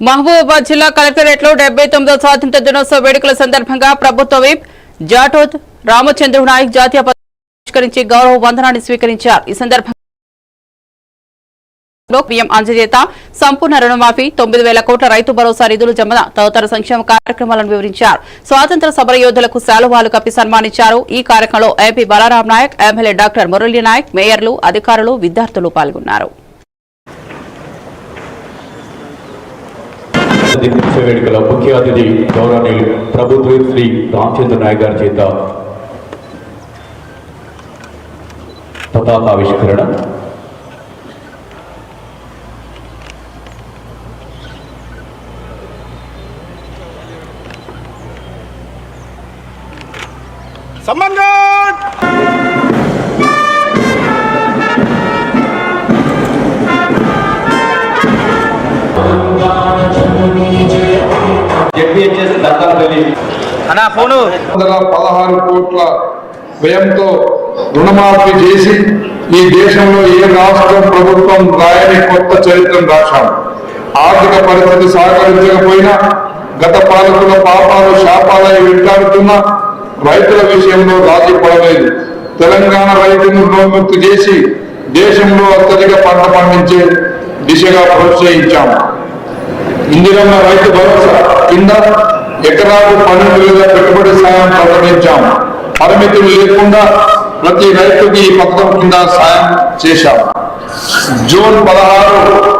మహబూబాబాద్ జిల్లా కలెక్టరేట్ లో 79వ స్వాతంత్ర్య దినోత్సవ వేడుకల సందర్భంగా ప్రభుత్వ విప్ జాటోత్ రామచంద్ర నాయక్ జాతీయ పతాకాన్ని ఆవిష్కరించి గౌరవ వందనాన్ని స్వీకరించారు. ఈ సందర్భంగా పీఎం అంజచేత సంపూర్ణ రుణమాఫీ, 9,000 కోట్ల రైతు భరోసా నిధులు జమ తదితర సంక్షేమ కార్యక్రమాలను వివరించారు. స్వాతంత్ర్య సమర యోధులకు శాలువాలు కప్పి సన్మానించారు. ఈ కార్యక్రమంలో MP Balaram Nayak, MLA doctor Murali Nayak, మేయర్లు, అధికారులు, విద్యార్థులు పాల్గొన్నారు. వేడుకల ముఖ్య అతిథి గౌరవనీయులు ప్రభుత్వ శ్రీ రామచంద్ర నాయక్ గారి చేత పతాకావిష్కరణ. అన్నా 16 కోట్ల వ్యయంతో రుణమాఫీ చేసి ఈ దేశంలో ఏ రాష్ట్ర ప్రభుత్వం రాయని కొత్త చరిత్రను రాశాం. ఆర్థిక పరిస్థితి సహకరించకపోయినా గత పాలకుల పాపాలు శాపాలై వెంటాడుతున్న రైతుల విషయంలో రాజీ పడలేదు. తెలంగాణ రైతును రుణముక్తి చేసి దేశంలో అత్యధిక పంట పండించే దిశగా ప్రోత్సహించాం. ఇందిరమ్మ రైతు భరోసా కింద ఎకరాకు 12,000 పెట్టుబడి సాయం ప్రకటించాం. పరిమితులు లేకుండా ప్రతి రైతుకి ఈ పథకం కింద సాయం చేశాం. జూన్ 16